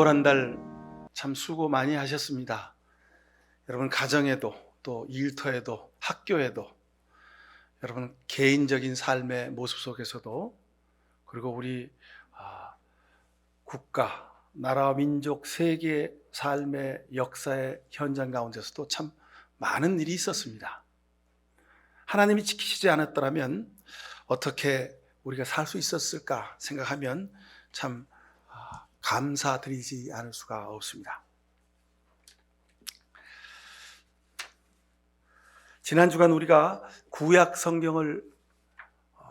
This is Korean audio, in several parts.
6월 한 달 참 수고 많이 하셨습니다. 여러분 가정에도 또 일터에도 학교에도 여러분 개인적인 삶의 모습 속에서도 그리고 우리 국가, 나라와 민족, 세계 삶의 역사의 현장 가운데서도 참 많은 일이 있었습니다. 하나님이 지키시지 않았더라면 어떻게 우리가 살 수 있었을까 생각하면 참 감사드리지 않을 수가 없습니다. 지난 주간 우리가 구약 성경을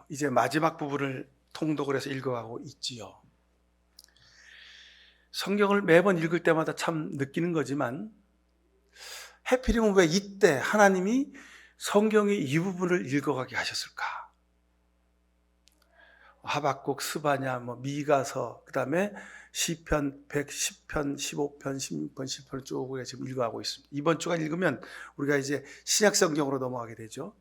이제 마지막 부분을 통독을 해서 읽어가고 있지요. 성경을 매번 읽을 때마다 참 느끼는 거지만 하필이면 왜 이때 하나님이 성경의 이 부분을 읽어가게 하셨을까? 하박국, 스바냐, 미가서, 그 다음에 시편, 110편, 15편, 16편, 10편을 쭉 우리가 지금 읽어가고 있습니다. 이번 주간 읽으면 우리가 이제 신약 성경으로 넘어가게 되죠.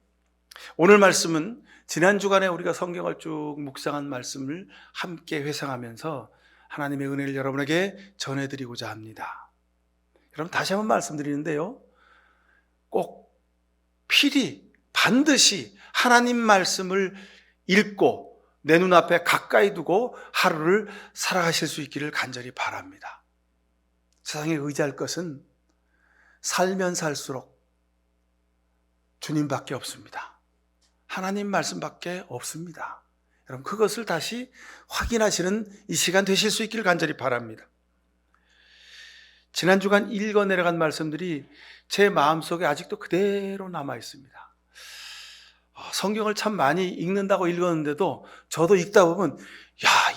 오늘 말씀은 지난 주간에 우리가 성경을 쭉 묵상한 말씀을 함께 회상하면서 하나님의 은혜를 여러분에게 전해드리고자 합니다. 여러분 다시 한번 말씀드리는데요, 꼭 필히 반드시 하나님 말씀을 읽고 내 눈앞에 가까이 두고 하루를 살아가실 수 있기를 간절히 바랍니다. 세상에 의지할 것은 살면 살수록 주님밖에 없습니다. 하나님 말씀밖에 없습니다. 여러분 그것을 다시 확인하시는 이 시간 되실 수 있기를 간절히 바랍니다. 지난 주간 읽어 내려간 말씀들이 제 마음속에 아직도 그대로 남아 있습니다. 성경을 참 많이 읽는다고 읽었는데도 저도 읽다 보면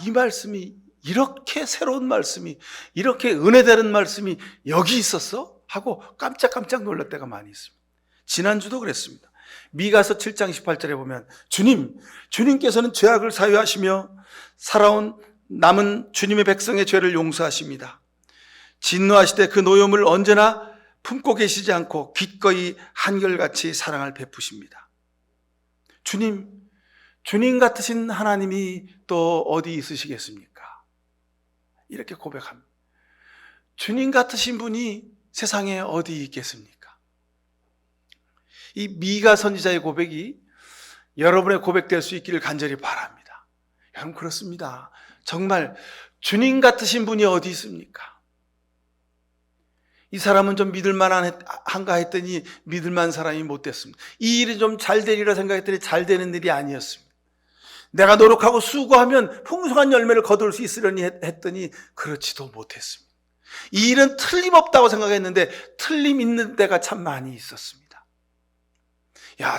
이 말씀이 이렇게 새로운 말씀이, 이렇게 은혜되는 말씀이 여기 있었어? 하고 깜짝깜짝 놀랄 때가 많이 있습니다. 지난주도 그랬습니다. 미가서 7장 18절에 보면 주님께서는 죄악을 사유하시며 살아온 남은 주님의 백성의 죄를 용서하십니다. 진노하시되 그 노염을 언제나 품고 계시지 않고 기꺼이 한결같이 사랑을 베푸십니다. 주님 같으신 하나님이 또 어디 있으시겠습니까? 이렇게 고백합니다. 주님 같으신 분이 세상에 어디 있겠습니까? 이 미가 선지자의 고백이 여러분의 고백될 수 있기를 간절히 바랍니다. 여러분 그렇습니다. 정말 주님 같으신 분이 어디 있습니까? 이 사람은 좀 믿을만한가 했더니 믿을만한 사람이 못 됐습니다. 이 일이 좀 잘 되리라 생각했더니 잘 되는 일이 아니었습니다. 내가 노력하고 수고하면 풍성한 열매를 거둘 수 있으려니 했더니 그렇지도 못했습니다. 이 일은 틀림없다고 생각했는데 틀림 있는 데가 참 많이 있었습니다.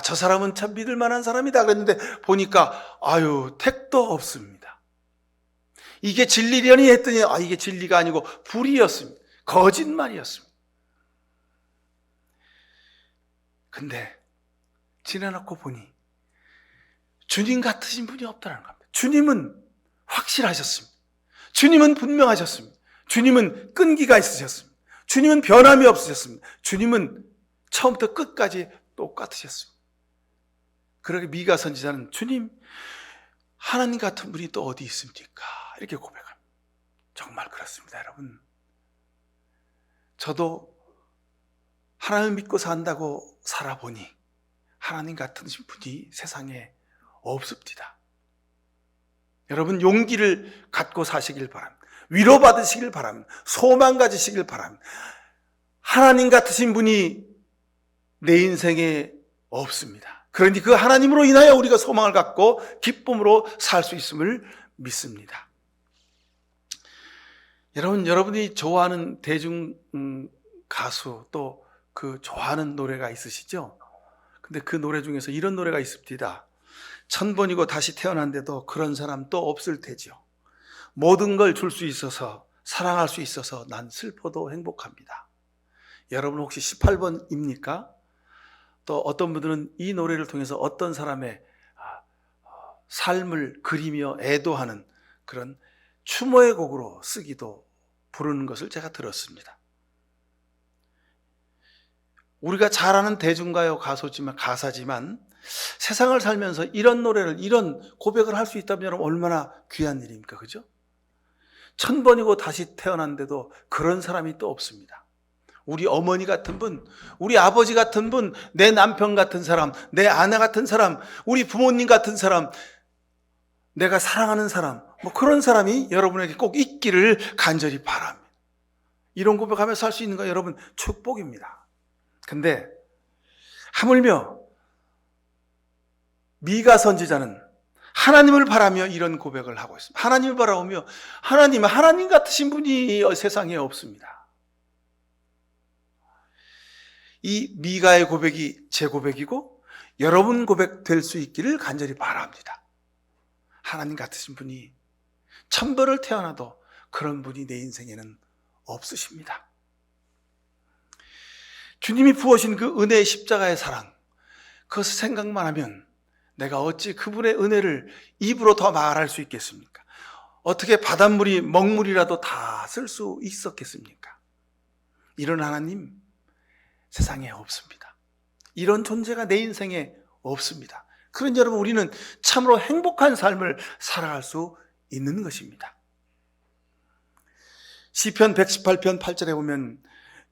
저 사람은 참 믿을만한 사람이다 그랬는데 보니까 택도 없습니다. 이게 진리려니 했더니 이게 진리가 아니고 불이었습니다. 거짓말이었습니다. 근데 지나놓고 보니 주님 같으신 분이 없다는 겁니다. 주님은 확실하셨습니다. 주님은 분명하셨습니다. 주님은 끈기가 있으셨습니다. 주님은 변함이 없으셨습니다. 주님은 처음부터 끝까지 똑같으셨습니다. 그러게 미가 선지자는 주님, 하나님 같은 분이 또 어디 있습니까? 이렇게 고백합니다. 정말 그렇습니다, 여러분. 저도 하나님을 믿고 산다고 살아보니 하나님 같은 분이 세상에 없습니다. 여러분 용기를 갖고 사시길 바랍니다. 위로받으시길 바랍니다. 소망 가지시길 바랍니다. 하나님 같으신 분이 내 인생에 없습니다. 그러니 그 하나님으로 인하여 우리가 소망을 갖고 기쁨으로 살 수 있음을 믿습니다. 여러분이 좋아하는 대중 가수 또 그 좋아하는 노래가 있으시죠? 근데 그 노래 중에서 이런 노래가 있습니다. 1000번이고 다시 태어난데도 그런 사람 또 없을 테죠. 모든 걸 줄 수 있어서, 사랑할 수 있어서 난 슬퍼도 행복합니다. 여러분 혹시 18번입니까? 또 어떤 분들은 이 노래를 통해서 어떤 사람의 삶을 그리며 애도하는 그런 추모의 곡으로 쓰기도 부르는 것을 제가 들었습니다. 우리가 잘 아는 대중가요 가사지만 세상을 살면서 이런 노래를, 이런 고백을 할 수 있다면 여러분 얼마나 귀한 일입니까? 그죠? 1000번이고 다시 태어난데도 그런 사람이 또 없습니다. 우리 어머니 같은 분, 우리 아버지 같은 분, 내 남편 같은 사람, 내 아내 같은 사람, 우리 부모님 같은 사람, 내가 사랑하는 사람, 그런 사람이 여러분에게 꼭 있기를 간절히 바랍니다. 이런 고백하면서 할 수 있는 거 여러분 축복입니다. 근데 하물며 미가 선지자는 하나님을 바라며 이런 고백을 하고 있습니다. 하나님을 바라보며 하나님 같으신 분이 세상에 없습니다. 이 미가의 고백이 제 고백이고 여러분 고백 될 수 있기를 간절히 바랍니다. 하나님 같으신 분이 천벌을 태어나도 그런 분이 내 인생에는 없으십니다. 주님이 부으신 그 은혜의 십자가의 사랑, 그것을 생각만 하면 내가 어찌 그분의 은혜를 입으로 더 말할 수 있겠습니까? 어떻게 바닷물이 먹물이라도 다 쓸 수 있었겠습니까? 이런 하나님 세상에 없습니다. 이런 존재가 내 인생에 없습니다. 그러니 여러분, 우리는 참으로 행복한 삶을 살아갈 수 있는 것입니다. 시편 118편 8절에 보면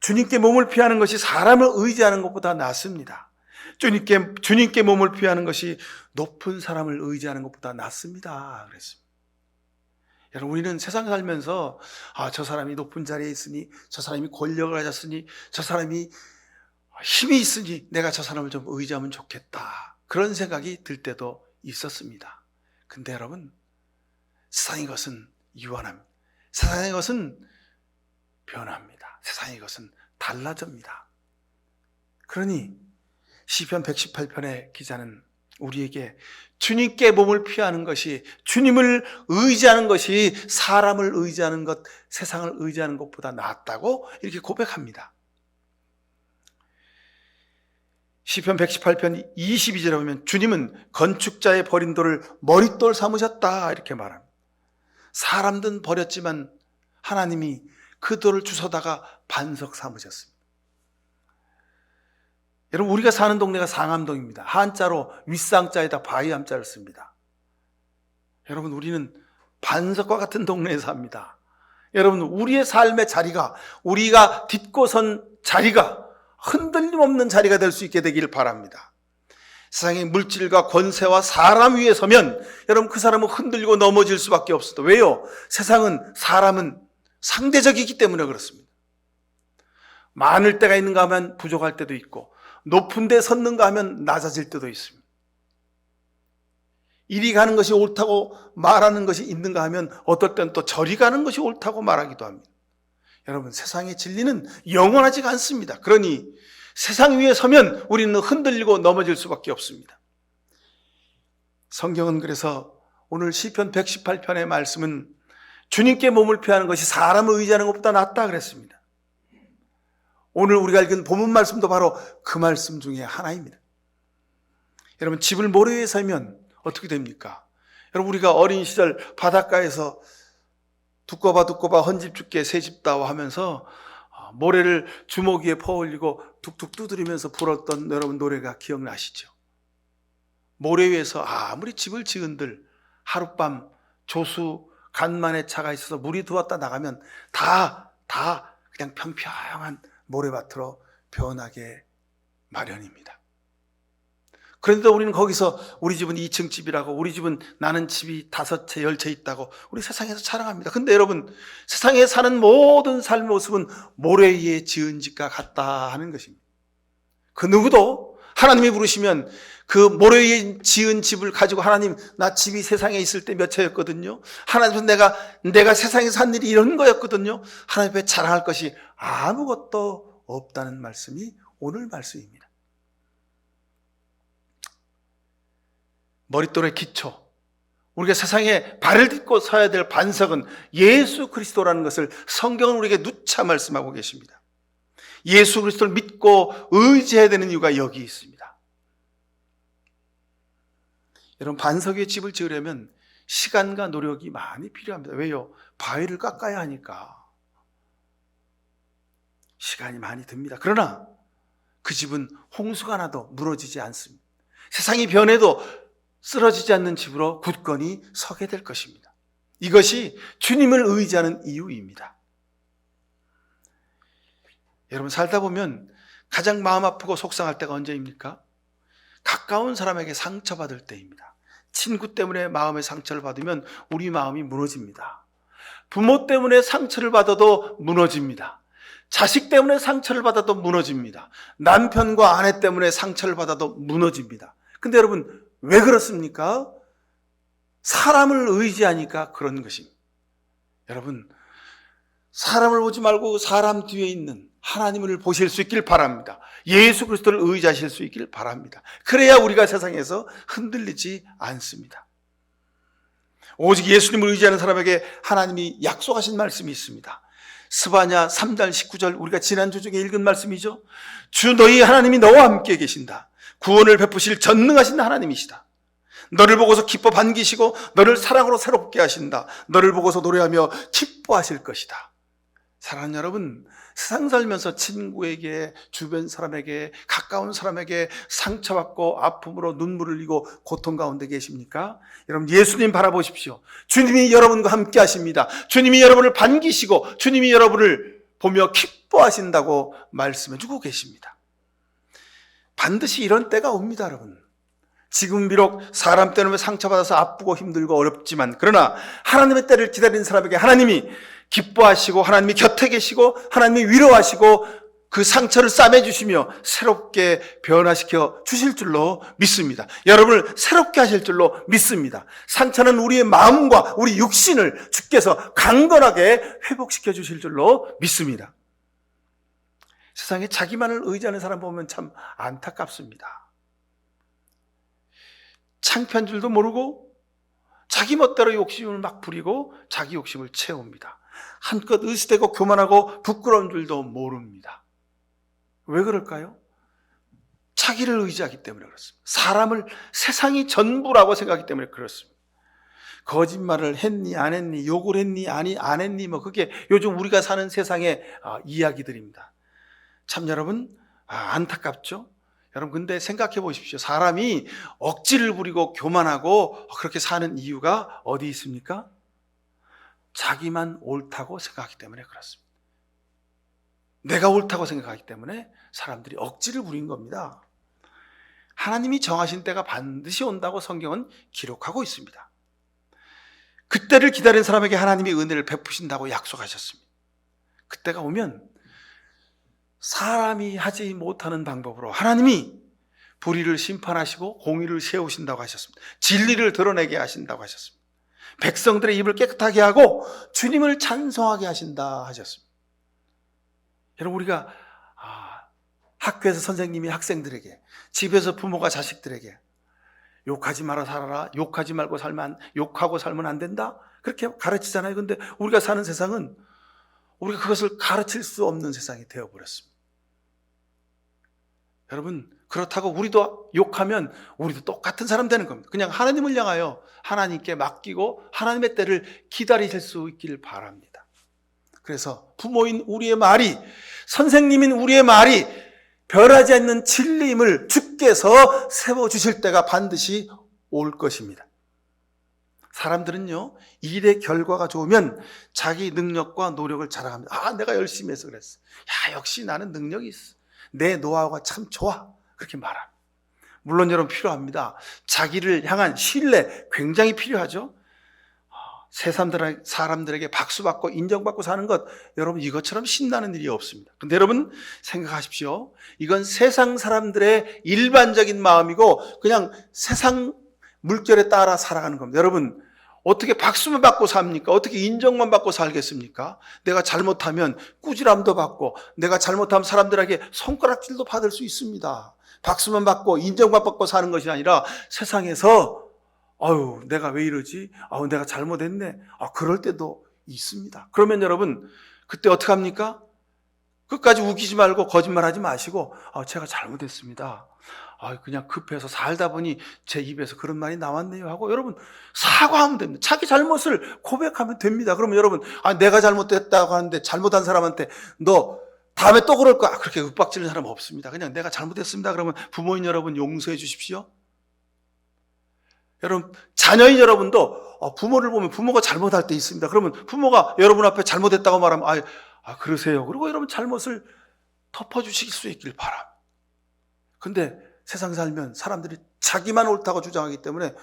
주님께 몸을 피하는 것이 사람을 의지하는 것보다 낫습니다. 주님께 몸을 피하는 것이 높은 사람을 의지하는 것보다 낫습니다. 그랬습니다. 여러분, 우리는 세상 살면서 저 사람이 높은 자리에 있으니, 저 사람이 권력을 가졌으니, 저 사람이 힘이 있으니 내가 저 사람을 좀 의지하면 좋겠다, 그런 생각이 들 때도 있었습니다. 근데 여러분, 세상의 것은 유한합니다. 세상의 것은 변합니다. 세상의 것은 달라집니다. 그러니 시편 118편의 기자는 우리에게 주님께 몸을 피하는 것이, 주님을 의지하는 것이 사람을 의지하는 것, 세상을 의지하는 것보다 낫다고 이렇게 고백합니다. 시편 118편 22절에 보면 주님은 건축자의 버린 돌을 머릿돌 삼으셨다, 이렇게 말합니다. 사람들은 버렸지만 하나님이 그 돌을 주워다가 반석 삼으셨습니다. 여러분, 우리가 사는 동네가 상암동입니다. 한자로 윗상자에다 바위암자를 씁니다. 여러분, 우리는 반석과 같은 동네에 삽니다. 여러분, 우리의 삶의 자리가, 우리가 딛고 선 자리가 흔들림 없는 자리가 될 수 있게 되기를 바랍니다. 세상의 물질과 권세와 사람 위에 서면 여러분, 그 사람은 흔들리고 넘어질 수밖에 없습니다. 왜요? 사람은 상대적이기 때문에 그렇습니다. 많을 때가 있는가 하면 부족할 때도 있고, 높은 데 섰는가 하면 낮아질 때도 있습니다. 이리 가는 것이 옳다고 말하는 것이 있는가 하면 어떨 때는 또 저리 가는 것이 옳다고 말하기도 합니다. 여러분, 세상의 진리는 영원하지가 않습니다. 그러니 세상 위에 서면 우리는 흔들리고 넘어질 수밖에 없습니다. 성경은 그래서 오늘 시편 118편의 말씀은 주님께 몸을 피하는 것이 사람을 의지하는 것보다 낫다 그랬습니다. 오늘 우리가 읽은 본문 말씀도 바로 그 말씀 중에 하나입니다. 여러분, 집을 모래 위에 살면 어떻게 됩니까? 여러분, 우리가 어린 시절 바닷가에서 두꺼봐 헌집 죽게 새집다워 하면서 모래를 주먹 위에 퍼올리고 툭툭 두드리면서 불었던 여러분 노래가 기억나시죠? 모래 위에서 아무리 집을 지은들 하룻밤 조수 간만에 차가 있어서 물이 들어왔다 나가면 다 그냥 평평한 모래밭으로 변하게 마련입니다. 그런데 우리는 거기서 우리 집은 2층 집이라고, 우리 집은 나는 집이 5채 10채 있다고 우리 세상에서 자랑합니다. 근데 여러분, 세상에 사는 모든 삶의 모습은 모래 위에 지은 집과 같다 하는 것입니다. 그 누구도 하나님이 부르시면 그 모래 위에 지은 집을 가지고, 하나님, 나 집이 세상에 있을 때 몇 채였거든요. 하나님, 내가 세상에 산 일이 이런 거였거든요. 하나님 앞에 자랑할 것이 아무것도 없다는 말씀이 오늘 말씀입니다. 머릿돌의 기초, 우리가 세상에 발을 딛고 서야 될 반석은 예수 그리스도라는 것을 성경은 우리에게 누차 말씀하고 계십니다. 예수 그리스도를 믿고 의지해야 되는 이유가 여기 있습니다. 여러분, 반석 위에 집을 지으려면 시간과 노력이 많이 필요합니다. 왜요? 바위를 깎아야 하니까 시간이 많이 듭니다. 그러나 그 집은 홍수가 나도 무너지지 않습니다. 세상이 변해도 쓰러지지 않는 집으로 굳건히 서게 될 것입니다. 이것이 주님을 의지하는 이유입니다. 여러분, 살다 보면 가장 마음 아프고 속상할 때가 언제입니까? 가까운 사람에게 상처받을 때입니다. 친구 때문에 마음의 상처를 받으면 우리 마음이 무너집니다. 부모 때문에 상처를 받아도 무너집니다. 자식 때문에 상처를 받아도 무너집니다. 남편과 아내 때문에 상처를 받아도 무너집니다. 근데 여러분, 왜 그렇습니까? 사람을 의지하니까 그런 것입니다. 여러분, 사람을 보지 말고 사람 뒤에 있는 하나님을 보실 수 있길 바랍니다. 예수 그리스도를 의지하실 수 있길 바랍니다. 그래야 우리가 세상에서 흔들리지 않습니다. 오직 예수님을 의지하는 사람에게 하나님이 약속하신 말씀이 있습니다. 스바냐 3장 19절, 우리가 지난주 중에 읽은 말씀이죠. 주 너희 하나님이 너와 함께 계신다. 구원을 베푸실 전능하신 하나님이시다. 너를 보고서 기뻐 반기시고 너를 사랑으로 새롭게 하신다. 너를 보고서 노래하며 기뻐하실 것이다. 사랑하는 여러분, 세상 살면서 친구에게, 주변 사람에게, 가까운 사람에게 상처받고 아픔으로 눈물을 흘리고 고통 가운데 계십니까? 여러분, 예수님 바라보십시오. 주님이 여러분과 함께 하십니다. 주님이 여러분을 반기시고 주님이 여러분을 보며 기뻐하신다고 말씀해 주고 계십니다. 반드시 이런 때가 옵니다, 여러분. 지금 비록 사람 때문에 상처받아서 아프고 힘들고 어렵지만, 그러나 하나님의 때를 기다리는 사람에게 하나님이 기뻐하시고 하나님이 곁에 계시고 하나님이 위로하시고 그 상처를 싸매주시며 새롭게 변화시켜 주실 줄로 믿습니다. 여러분을 새롭게 하실 줄로 믿습니다. 상처는 우리의 마음과 우리 육신을 주께서 강건하게 회복시켜 주실 줄로 믿습니다. 세상에 자기만을 의지하는 사람 보면 참 안타깝습니다. 창피한 줄도 모르고 자기 멋대로 욕심을 막 부리고 자기 욕심을 채웁니다. 한껏 의시되고 교만하고 부끄러운 줄도 모릅니다. 왜 그럴까요? 자기를 의지하기 때문에 그렇습니다. 사람을 세상이 전부라고 생각하기 때문에 그렇습니다. 거짓말을 했니 안 했니, 욕을 했니 아니 안 했니, 뭐 그게 요즘 우리가 사는 세상의 이야기들입니다. 참 여러분, 안타깝죠? 여러분, 근데 생각해 보십시오. 사람이 억지를 부리고 교만하고 그렇게 사는 이유가 어디 있습니까? 자기만 옳다고 생각하기 때문에 그렇습니다. 내가 옳다고 생각하기 때문에 사람들이 억지를 부린 겁니다. 하나님이 정하신 때가 반드시 온다고 성경은 기록하고 있습니다. 그때를 기다린 사람에게 하나님이 은혜를 베푸신다고 약속하셨습니다. 그때가 오면 사람이 하지 못하는 방법으로 하나님이 불의를 심판하시고 공의를 세우신다고 하셨습니다. 진리를 드러내게 하신다고 하셨습니다. 백성들의 입을 깨끗하게 하고 주님을 찬송하게 하신다 하셨습니다. 여러분, 우리가 학교에서 선생님이 학생들에게, 집에서 부모가 자식들에게 욕하지 말아 살아라, 욕하지 말고 욕하고 살면 안 된다, 그렇게 가르치잖아요. 근데 우리가 사는 세상은 우리가 그것을 가르칠 수 없는 세상이 되어버렸습니다. 여러분, 그렇다고 우리도 욕하면 우리도 똑같은 사람 되는 겁니다. 그냥 하나님을 향하여 하나님께 맡기고 하나님의 때를 기다리실 수 있길 바랍니다. 그래서 부모인 우리의 말이, 선생님인 우리의 말이 변하지 않는 진리임을 주께서 세워주실 때가 반드시 올 것입니다. 사람들은요, 일의 결과가 좋으면 자기 능력과 노력을 자랑합니다. 내가 열심히 해서 그랬어. 역시 나는 능력이 있어. 내 노하우가 참 좋아. 그렇게 말합니다. 물론 여러분, 필요합니다. 자기를 향한 신뢰 굉장히 필요하죠. 사람들에게 박수받고 인정받고 사는 것, 여러분, 이것처럼 신나는 일이 없습니다. 그런데 여러분, 생각하십시오. 이건 세상 사람들의 일반적인 마음이고 그냥 세상 물결에 따라 살아가는 겁니다. 여러분, 어떻게 박수만 받고 삽니까? 어떻게 인정만 받고 살겠습니까? 내가 잘못하면 꾸지람도 받고, 내가 잘못하면 사람들에게 손가락질도 받을 수 있습니다. 박수만 받고 인정만 받고 사는 것이 아니라 세상에서 내가 왜 이러지? 내가 잘못했네. 그럴 때도 있습니다. 그러면 여러분, 그때 어떻게 합니까? 끝까지 우기지 말고 거짓말하지 마시고 제가 잘못했습니다. 그냥 급해서 살다 보니 제 입에서 그런 말이 나왔네요 하고 여러분 사과하면 됩니다. 자기 잘못을 고백하면 됩니다. 그러면 여러분, 내가 잘못했다고 하는데 잘못한 사람한테 너 다음에 또 그럴 거야, 그렇게 윽박지는 사람 없습니다. 그냥 내가 잘못했습니다. 그러면 부모님 여러분 용서해 주십시오. 여러분, 자녀인 여러분도 부모를 보면 부모가 잘못할 때 있습니다. 그러면 부모가 여러분 앞에 잘못했다고 말하면 그러세요. 그리고 여러분 잘못을 덮어주실 수 있길 바랍니다. 근데 세상 살면 사람들이 자기만 옳다고 주장하기 때문에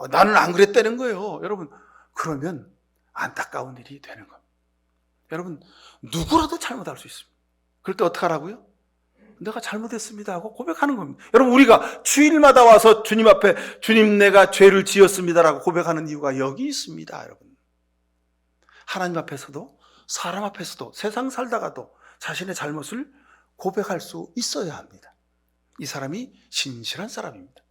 나는 안 그랬다는 거예요. 여러분, 그러면 안타까운 일이 되는 겁니다. 여러분, 누구라도 잘못할 수 있습니다. 그럴 때 어떻게 하라고요? 내가 잘못했습니다 하고 고백하는 겁니다. 여러분, 우리가 주일마다 와서 주님 앞에 주님, 내가 죄를 지었습니다라고 고백하는 이유가 여기 있습니다. 여러분, 하나님 앞에서도 사람 앞에서도 세상 살다가도 자신의 잘못을 고백할 수 있어야 합니다. 이 사람이 신실한 사람입니다.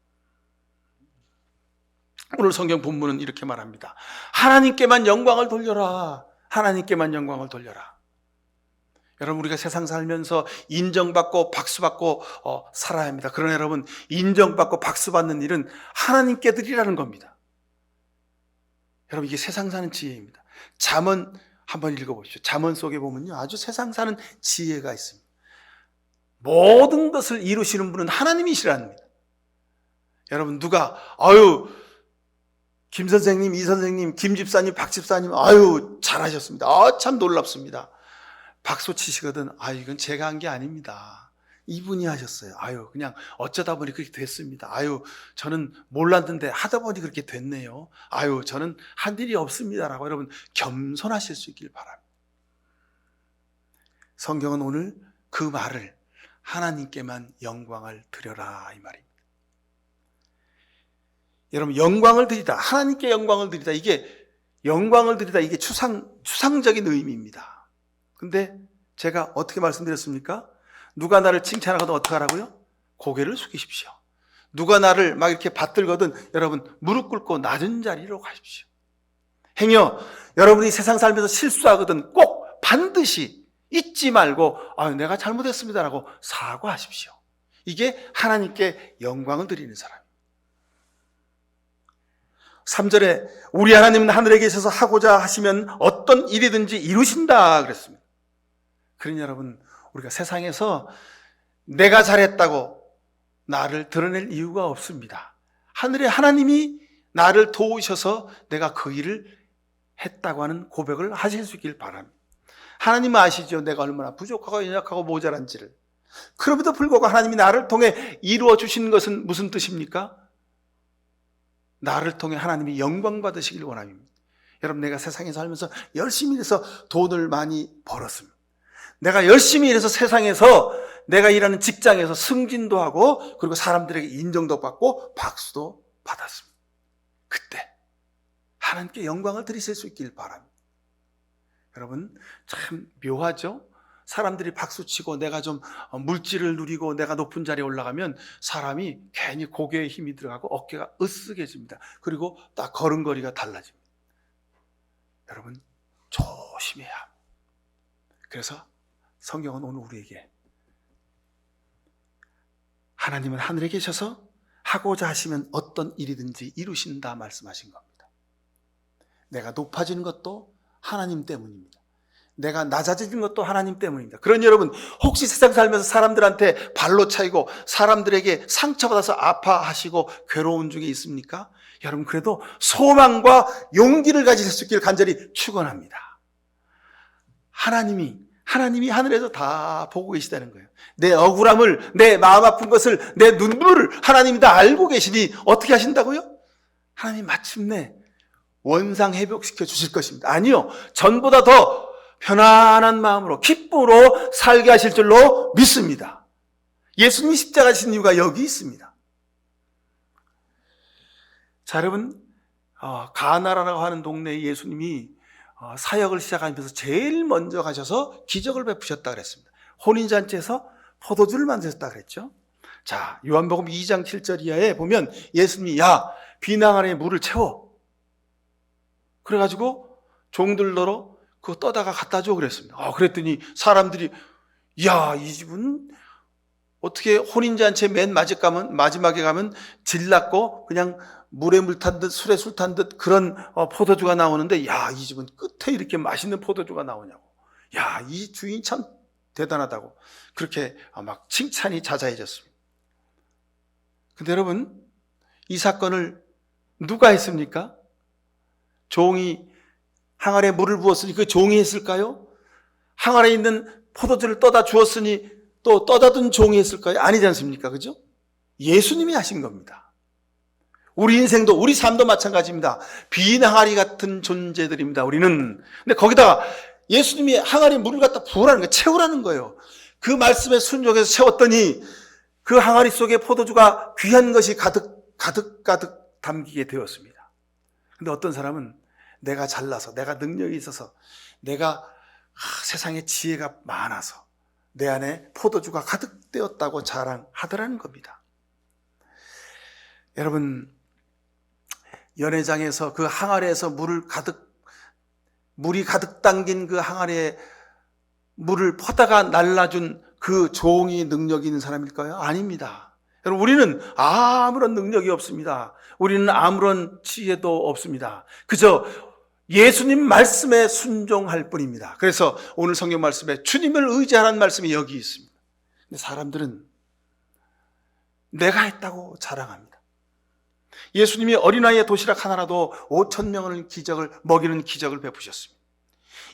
오늘 성경 본문은 이렇게 말합니다. 하나님께만 영광을 돌려라. 하나님께만 영광을 돌려라. 여러분, 우리가 세상 살면서 인정받고 박수받고 살아야 합니다. 그러나 여러분, 인정받고 박수받는 일은 하나님께 드리라는 겁니다. 여러분, 이게 세상 사는 지혜입니다. 잠언 한번 읽어보십시오. 잠언 속에 보면요, 아주 세상 사는 지혜가 있습니다. 모든 것을 이루시는 분은 하나님이시랍니다. 여러분, 누가 김 선생님, 이 선생님, 김 집사님, 박 집사님, 잘하셨습니다. 참 놀랍습니다. 박수 치시거든. 이건 제가 한 게 아닙니다. 이분이 하셨어요. 그냥 어쩌다 보니 그렇게 됐습니다. 저는 몰랐는데 하다 보니 그렇게 됐네요. 저는 한 일이 없습니다라고 여러분 겸손하실 수 있길 바랍니다. 성경은 오늘 그 말을 하나님께만 영광을 드려라 이 말입니다. 여러분, 영광을 드리다, 하나님께 영광을 드리다, 이게 영광을 드리다, 이게 추상적인 의미입니다. 근데 제가 어떻게 말씀드렸습니까? 누가 나를 칭찬하거든 어떻게 하라고요? 고개를 숙이십시오. 누가 나를 막 이렇게 받들거든 여러분 무릎 꿇고 낮은 자리로 가십시오. 행여 여러분이 세상 살면서 실수하거든 꼭 반드시 잊지 말고 내가 잘못했습니다라고 사과하십시오. 이게 하나님께 영광을 드리는 사람입니다. 3절에 우리 하나님은 하늘에 계셔서 하고자 하시면 어떤 일이든지 이루신다 그랬습니다. 그러니 여러분, 우리가 세상에서 내가 잘했다고 나를 드러낼 이유가 없습니다. 하늘의 하나님이 나를 도우셔서 내가 그 일을 했다고 하는 고백을 하실 수 있길 바랍니다. 하나님은 아시죠? 내가 얼마나 부족하고 연약하고 모자란지를. 그럼에도 불구하고 하나님이 나를 통해 이루어 주신 것은 무슨 뜻입니까? 나를 통해 하나님이 영광 받으시길 원합니다. 여러분, 내가 세상에 살면서 열심히 일해서 돈을 많이 벌었습니다. 내가 열심히 일해서 세상에서 내가 일하는 직장에서 승진도 하고 그리고 사람들에게 인정도 받고 박수도 받았습니다. 그때 하나님께 영광을 드리실 수 있길 바랍니다. 여러분, 참 묘하죠? 사람들이 박수치고 내가 좀 물질을 누리고 내가 높은 자리에 올라가면 사람이 괜히 고개에 힘이 들어가고 어깨가 으쓱해집니다. 그리고 딱 걸음걸이가 달라집니다. 여러분, 조심해야 합니다. 그래서 성경은 오늘 우리에게 하나님은 하늘에 계셔서 하고자 하시면 어떤 일이든지 이루신다 말씀하신 겁니다. 내가 높아지는 것도 하나님 때문입니다. 내가 낮아지는 것도 하나님 때문입니다. 그러니 여러분, 혹시 세상 살면서 사람들한테 발로 차이고 사람들에게 상처받아서 아파하시고 괴로운 중에 있습니까? 여러분, 그래도 소망과 용기를 가지실 수 있기를 간절히 축원합니다. 하나님이 하늘에서 다 보고 계시다는 거예요. 내 억울함을, 내 마음 아픈 것을, 내 눈물을 하나님이 다 알고 계시니 어떻게 하신다고요? 하나님 마침내 원상 회복시켜 주실 것입니다. 아니요, 전보다 더 편안한 마음으로 기쁨으로 살게 하실 줄로 믿습니다. 예수님이 십자가 지신 이유가 여기 있습니다. 자, 여러분, 가나라라고 하는 동네에 예수님이 사역을 시작하면서 제일 먼저 가셔서 기적을 베푸셨다 그랬습니다. 혼인잔치에서 포도주를 만드셨다 그랬죠. 자, 요한복음 2장 7절 이하에 보면 예수님이 비낭 안에 물을 채워. 그래가지고 종들더러 그거 떠다가 갖다 줘 그랬습니다. 그랬더니 사람들이 이 집은 어떻게 혼인잔치에 맨 마지막에 가면 질났고 그냥 물에 물 탄 듯 술에 술 탄 듯 그런 포도주가 나오는데 이 집은 끝에 이렇게 맛있는 포도주가 나오냐고. 이 주인 참 대단하다고 그렇게 막 칭찬이 자자해졌습니다. 근데 여러분, 이 사건을 누가 했습니까? 종이 항아리에 물을 부었으니 그 종이 했을까요? 항아리에 있는 포도주를 떠다 주었으니 또 떠다 둔 종이 했을까요? 아니지 않습니까? 그죠? 예수님이 하신 겁니다. 우리 인생도, 우리 삶도 마찬가지입니다. 빈 항아리 같은 존재들입니다, 우리는. 근데 거기다가 예수님이 항아리에 물을 갖다 부으라는 거예요. 채우라는 거예요. 그 말씀에 순종해서 채웠더니 그 항아리 속에 포도주가 귀한 것이 가득 담기게 되었습니다. 근데 어떤 사람은 내가 잘나서, 내가 능력이 있어서, 내가 세상에 지혜가 많아서 내 안에 포도주가 가득 되었다고 자랑하더라는 겁니다. 여러분, 연회장에서 그 항아리에서 물이 가득 담긴 그 항아리에 물을 퍼다가 날라준 그 종이 능력이 있는 사람일까요? 아닙니다. 여러분, 우리는 아무런 능력이 없습니다. 우리는 아무런 지혜도 없습니다. 그저 예수님 말씀에 순종할 뿐입니다. 그래서 오늘 성경 말씀에 주님을 의지하라는 말씀이 여기 있습니다. 근데 사람들은 내가 했다고 자랑합니다. 예수님이 어린아이의 도시락 하나라도 5,000명을 먹이는 기적을 베푸셨습니다.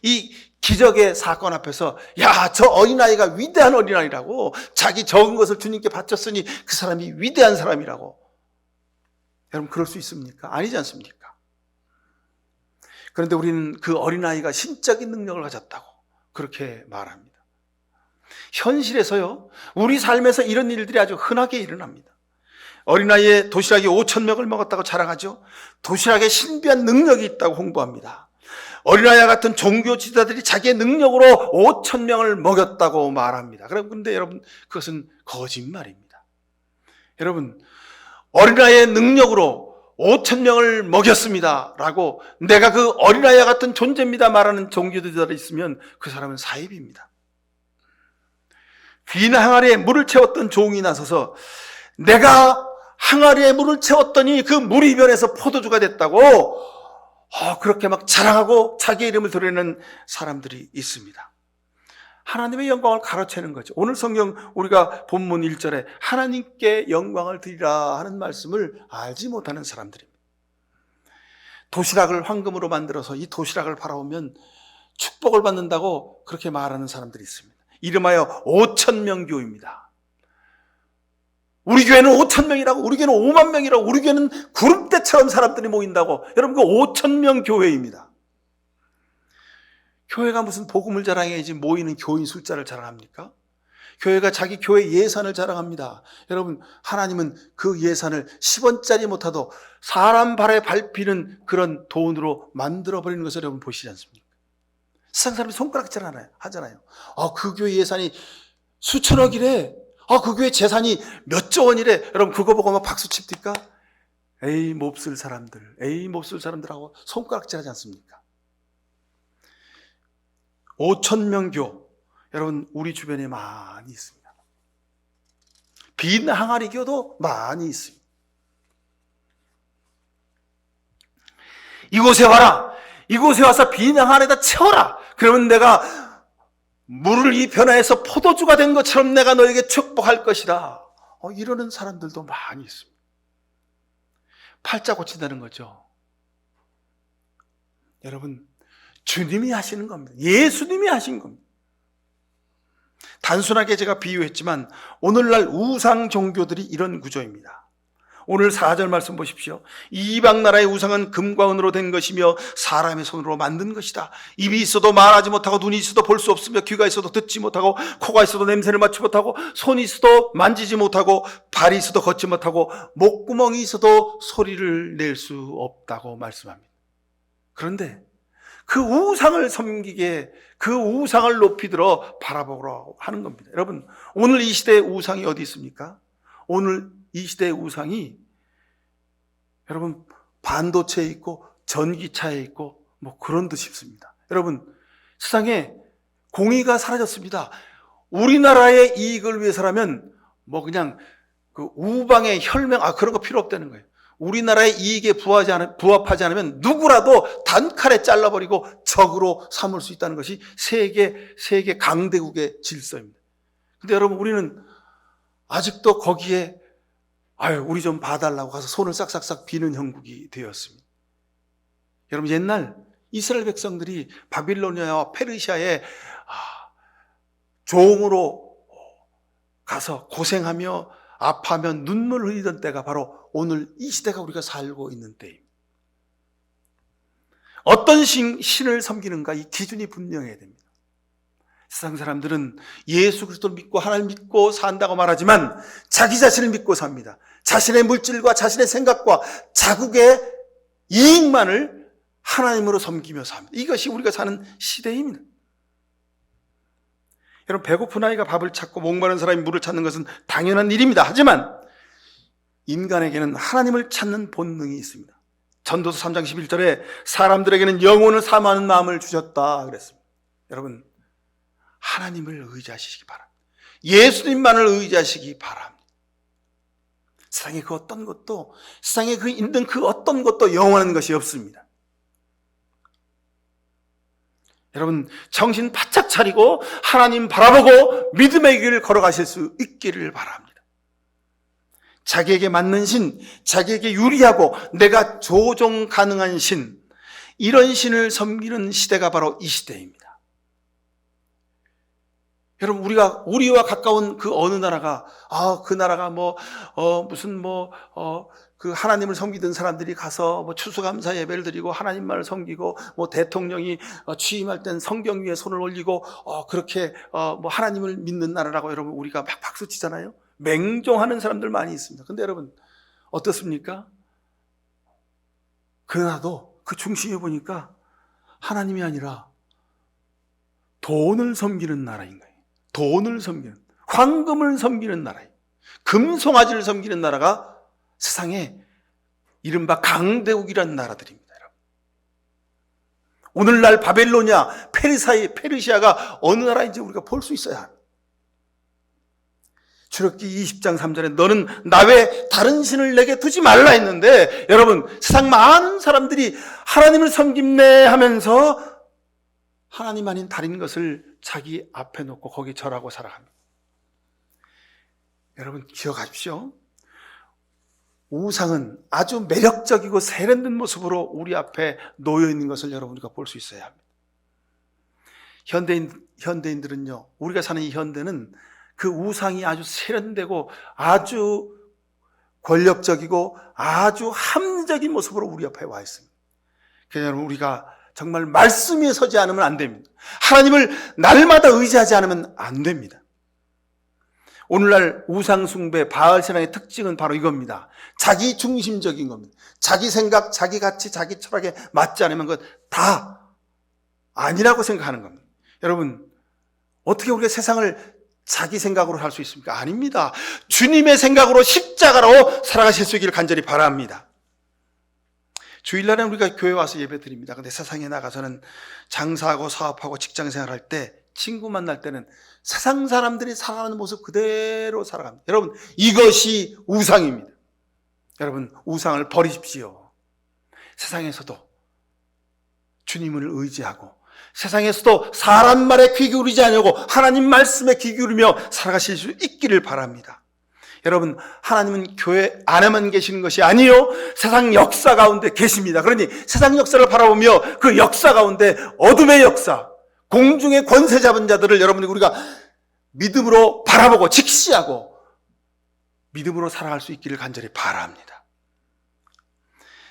이 기적의 사건 앞에서 야, 저 어린아이가 위대한 어린아이라고, 자기 적은 것을 주님께 바쳤으니 그 사람이 위대한 사람이라고. 여러분, 그럴 수 있습니까? 아니지 않습니까? 그런데 우리는 그 어린아이가 신적인 능력을 가졌다고 그렇게 말합니다. 현실에서요, 우리 삶에서 이런 일들이 아주 흔하게 일어납니다. 어린아이의 도시락이 5,000명을 먹었다고 자랑하죠. 도시락에 신비한 능력이 있다고 홍보합니다. 어린아이와 같은 종교 지도자들이 자기의 능력으로 5,000명을 먹였다고 말합니다. 그런데 여러분, 그것은 거짓말입니다. 여러분, 어린아이의 능력으로 5,000명을 먹였습니다 라고 내가 그 어린아이와 같은 존재입니다 말하는 종교 지도자들이 있으면 그 사람은 사입입니다. 빈 항아리에 물을 채웠던 종이 나서서 내가 항아리에 물을 채웠더니 그 물이 변해서 포도주가 됐다고 그렇게 막 자랑하고 자기 이름을 드러내는 사람들이 있습니다. 하나님의 영광을 가로채는 거죠. 오늘 성경 우리가 본문 1절에 하나님께 영광을 드리라 하는 말씀을 알지 못하는 사람들입니다. 도시락을 황금으로 만들어서 이 도시락을 바라보면 축복을 받는다고 그렇게 말하는 사람들이 있습니다. 이름하여 5,000명 교회입니다. 우리 교회는 5,000명이라고, 우리 교회는 5만 명이라고, 우리 교회는 구름대처럼 사람들이 모인다고. 여러분, 그 5,000명 교회입니다. 교회가 무슨 복음을 자랑해야지 모이는 교인 숫자를 자랑합니까? 교회가 자기 교회 예산을 자랑합니다. 여러분, 하나님은 그 예산을 10원짜리 못하도 사람 발에 밟히는 그런 돈으로 만들어버리는 것을 여러분 보시지 않습니까? 세상 사람이 손가락질 하잖아요. 그 교회 예산이 수천억이래. 그 교회 재산이 몇 조 원이래. 여러분, 그거 보고 막 박수 칩니까? 에이, 몹쓸 사람들하고 손가락질 하지 않습니까? 5,000명 교, 여러분, 우리 주변에 많이 있습니다. 빈 항아리 교도 많이 있습니다. 이곳에 와라. 이곳에 와서 빈 항아리에다 채워라. 그러면 내가 물을 이 변화해서 포도주가 된 것처럼 내가 너에게 축복할 것이다. 이러는 사람들도 많이 있습니다. 팔자 고친다는 거죠. 여러분, 주님이 하시는 겁니다. 예수님이 하신 겁니다. 단순하게 제가 비유했지만 오늘날 우상 종교들이 이런 구조입니다. 오늘 4절 말씀 보십시오. 이방 나라의 우상은 금과 은으로 된 것이며 사람의 손으로 만든 것이다. 입이 있어도 말하지 못하고, 눈이 있어도 볼 수 없으며, 귀가 있어도 듣지 못하고, 코가 있어도 냄새를 맡지 못하고, 손이 있어도 만지지 못하고, 발이 있어도 걷지 못하고, 목구멍이 있어도 소리를 낼 수 없다고 말씀합니다. 그런데 그 우상을 섬기게, 그 우상을 높이 들어 바라보라고 하는 겁니다. 여러분, 오늘 이 시대의 우상이 어디 있습니까? 오늘 이 시대의 우상이 여러분 반도체에 있고 전기차에 있고 뭐 그런 듯 싶습니다. 여러분, 세상에 공의가 사라졌습니다. 우리나라의 이익을 위해서라면 뭐 그냥 그 우방의 혈맹 그런 거 필요 없다는 거예요. 우리나라의 이익에 부합하지 않으면 누구라도 단칼에 잘라버리고 적으로 삼을 수 있다는 것이 세계 강대국의 질서입니다. 근데 여러분, 우리는 아직도 거기에 아유, 우리 좀 봐달라고 가서 손을 싹싹싹 비는 형국이 되었습니다. 여러분, 옛날 이스라엘 백성들이 바빌로니아와 페르시아의 종으로 가서 고생하며 아파하며 눈물 흘리던 때가 바로 오늘 이 시대가 우리가 살고 있는 때입니다. 어떤 신을 섬기는가, 이 기준이 분명해야 됩니다. 세상 사람들은 예수 그리스도를 믿고 하나님을 믿고 산다고 말하지만 자기 자신을 믿고 삽니다. 자신의 물질과 자신의 생각과 자국의 이익만을 하나님으로 섬기며 삽니다. 이것이 우리가 사는 시대입니다. 여러분, 배고픈 아이가 밥을 찾고 목마른 사람이 물을 찾는 것은 당연한 일입니다. 하지만 인간에게는 하나님을 찾는 본능이 있습니다. 전도서 3장 11절에 사람들에게는 영혼을 사모하는 마음을 주셨다 그랬습니다. 여러분, 하나님을 의지하시기 바랍니다. 예수님만을 의지하시기 바랍니다. 세상에 그 어떤 것도, 세상에 그 있는 그 어떤 것도 영원한 것이 없습니다. 여러분, 정신 바짝 차리고 하나님 바라보고 믿음의 길을 걸어가실 수 있기를 바랍니다. 자기에게 맞는 신, 자기에게 유리하고 내가 조종 가능한 신, 이런 신을 섬기는 시대가 바로 이 시대입니다. 여러분, 우리와 가까운 그 어느 나라가, 그 나라가 그 하나님을 섬기던 사람들이 가서 추수감사 예배를 드리고 하나님만을 섬기고, 대통령이 취임할 땐 성경 위에 손을 올리고, 그렇게, 하나님을 믿는 나라라고 여러분, 우리가 막 박수 치잖아요? 맹종하는 사람들 많이 있습니다. 근데 여러분, 어떻습니까? 그 나라도 그 중심에 보니까 하나님이 아니라 돈을 섬기는 나라인 거예요. 돈을 섬기는, 황금을 섬기는 나라예요. 금송아지를 섬기는 나라가 세상에 이른바 강대국이라는 나라들입니다. 여러분. 오늘날 바벨로니아, 페르시아가 어느 나라인지 우리가 볼 수 있어야 합니다. 출애굽기 20장 3절에 너는 나 외에 다른 신을 내게 두지 말라 했는데, 여러분, 세상 많은 사람들이 하나님을 섬김네 하면서 하나님 아닌 다른 것을 자기 앞에 놓고 거기 절하고 살아갑니다. 여러분, 기억하십시오. 우상은 아주 매력적이고 세련된 모습으로 우리 앞에 놓여 있는 것을 여러분과 볼 수 있어야 합니다. 현대인들은요, 우리가 사는 이 현대는 그 우상이 아주 세련되고 아주 권력적이고 아주 합리적인 모습으로 우리 앞에 와 있습니다. 그래서 여러분, 우리가 정말 말씀 위에 서지 않으면 안 됩니다. 하나님을 날마다 의지하지 않으면 안 됩니다. 오늘날 우상숭배, 바알신앙의 특징은 바로 이겁니다. 자기 중심적인 겁니다. 자기 생각, 자기 가치, 자기 철학에 맞지 않으면 그것 다 아니라고 생각하는 겁니다. 여러분, 어떻게 우리가 세상을 자기 생각으로 살 수 있습니까? 아닙니다. 주님의 생각으로 십자가로 살아가실 수 있기를 간절히 바랍니다. 주일날에 우리가 교회 와서 예배 드립니다. 근데 세상에 나가서는 장사하고 사업하고 직장 생활할 때, 친구 만날 때는 세상 사람들이 살아가는 모습 그대로 살아갑니다. 여러분, 이것이 우상입니다. 여러분, 우상을 버리십시오. 세상에서도 주님을 의지하고, 세상에서도 사람 말에 귀 기울이지 않으려고 하나님 말씀에 귀 기울이며 살아가실 수 있기를 바랍니다. 여러분, 하나님은 교회 안에만 계시는 것이 아니요, 세상 역사 가운데 계십니다. 그러니 세상 역사를 바라보며 그 역사 가운데 어둠의 역사, 공중의 권세 잡은 자들을 여러분이 우리가 믿음으로 바라보고 직시하고 믿음으로 살아갈 수 있기를 간절히 바랍니다.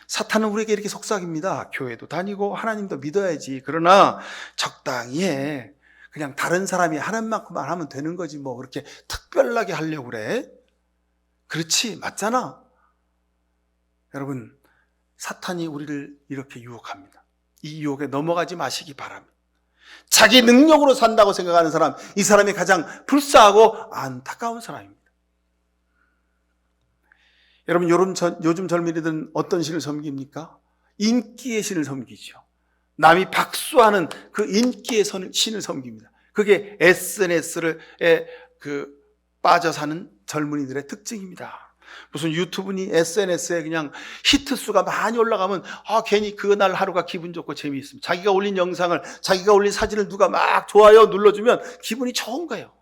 사탄은 우리에게 이렇게 속삭입니다. 교회도 다니고 하나님도 믿어야지. 그러나 적당히 해. 그냥 다른 사람이 하는 만큼만 하면 되는 거지 뭐 그렇게 특별하게 하려고 그래. 그렇지, 맞잖아. 여러분, 사탄이 우리를 이렇게 유혹합니다. 이 유혹에 넘어가지 마시기 바랍니다. 자기 능력으로 산다고 생각하는 사람, 이 사람이 가장 불쌍하고 안타까운 사람입니다. 여러분, 요즘 젊은이들은 어떤 신을 섬깁니까? 인기의 신을 섬기죠. 남이 박수하는 그 인기의 신을 섬깁니다. 그게 SNS에 빠져 사는 젊은이들의 특징입니다. 무슨 유튜브니 SNS에 그냥 히트수가 많이 올라가면 괜히 그날 하루가 기분 좋고 재미있습니다. 자기가 올린 영상을, 자기가 올린 사진을 누가 막 좋아요 눌러주면 기분이 좋은 거예요.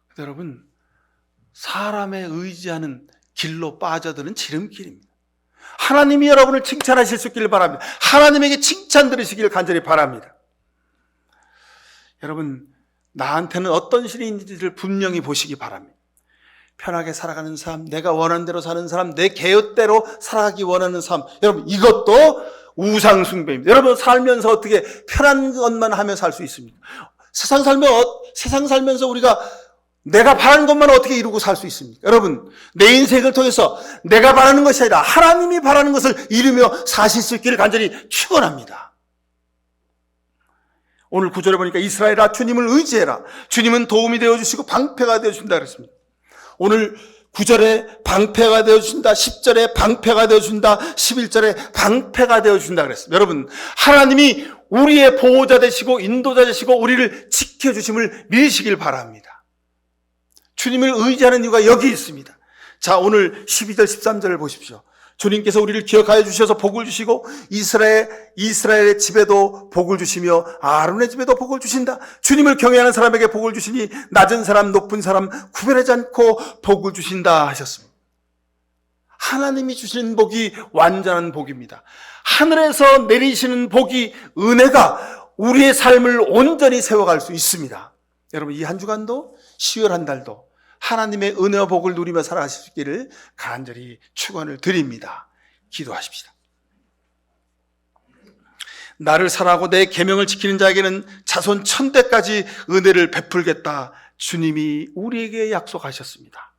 근데 여러분, 사람에 의지하는 길로 빠져드는 지름길입니다. 하나님이 여러분을 칭찬하실 수 있기를 바랍니다. 하나님에게 칭찬 들으시길 간절히 바랍니다. 여러분, 나한테는 어떤 신이 있는지를 분명히 보시기 바랍니다. 편하게 살아가는 삶, 내가 원하는 대로 사는 사람, 내 계획대로 살아가기 원하는 삶, 여러분 이것도 우상 숭배입니다. 여러분 살면서 어떻게 편한 것만 하며 살 수 있습니까? 세상 살면서 우리가 내가 바라는 것만 어떻게 이루고 살 수 있습니까? 여러분, 내 인생을 통해서 내가 바라는 것이 아니라 하나님이 바라는 것을 이루며 사실 수 있기를 간절히 축원합니다. 오늘 구절에 보니까 이스라엘아 주님을 의지해라. 주님은 도움이 되어주시고 방패가 되어준다 그랬습니다. 오늘 9절에 방패가 되어준다, 10절에 방패가 되어준다, 11절에 방패가 되어준다 그랬습니다. 여러분, 하나님이 우리의 보호자 되시고 인도자 되시고 우리를 지켜주심을 믿으시길 바랍니다. 주님을 의지하는 이유가 여기 있습니다. 자, 오늘 12절 13절을 보십시오. 주님께서 우리를 기억하여 주셔서 복을 주시고 이스라엘의 집에도 복을 주시며 아론의 집에도 복을 주신다. 주님을 경외하는 사람에게 복을 주시니 낮은 사람 높은 사람 구별하지 않고 복을 주신다 하셨습니다. 하나님이 주시는 복이 완전한 복입니다. 하늘에서 내리시는 복이, 은혜가 우리의 삶을 온전히 세워갈 수 있습니다. 여러분, 이 한 주간도 10월 한 달도 하나님의 은혜와 복을 누리며 살아가시기를 간절히 축원을 드립니다. 기도하십시다. 나를 사랑하고 내 계명을 지키는 자에게는 자손 1000대까지 은혜를 베풀겠다. 주님이 우리에게 약속하셨습니다.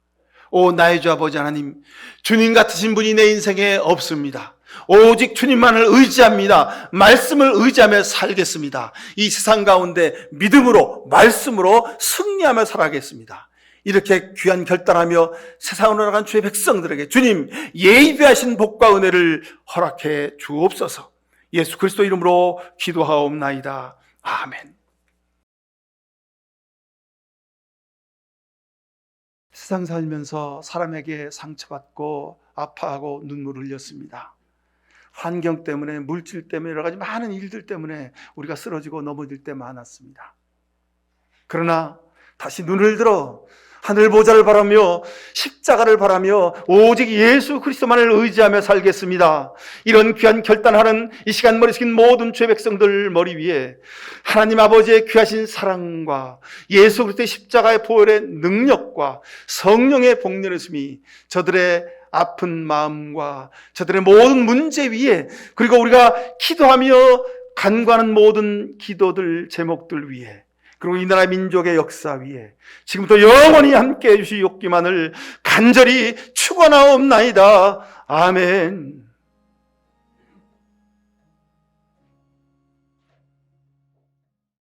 오 나의 주 아버지 하나님, 주님 같으신 분이 내 인생에 없습니다. 오직 주님만을 의지합니다. 말씀을 의지하며 살겠습니다. 이 세상 가운데 믿음으로, 말씀으로 승리하며 살아가겠습니다. 이렇게 귀한 결단하며 세상으로 나간 주의 백성들에게 주님 예비하신 복과 은혜를 허락해 주옵소서. 예수 그리스도 이름으로 기도하옵나이다. 아멘. 세상 살면서 사람에게 상처받고 아파하고 눈물을 흘렸습니다. 환경 때문에, 물질 때문에, 여러 가지 많은 일들 때문에 우리가 쓰러지고 넘어질 때 많았습니다. 그러나 다시 눈을 들어 하늘 보좌를 바라며 십자가를 바라며 오직 예수 그리스도만을 의지하며 살겠습니다. 이런 귀한 결단하는 이 시간 머리 숙인 모든 죄 백성들 머리 위에 하나님 아버지의 귀하신 사랑과 예수 그리스도의 십자가의 보혈의 능력과 성령의 복렬하심이 저들의 아픈 마음과 저들의 모든 문제 위에, 그리고 우리가 기도하며 간구하는 모든 기도들 제목들 위에, 그리고 이 나라 민족의 역사 위에 지금부터 영원히 함께 해주시옵기만을 간절히 축원하옵나이다. 아멘.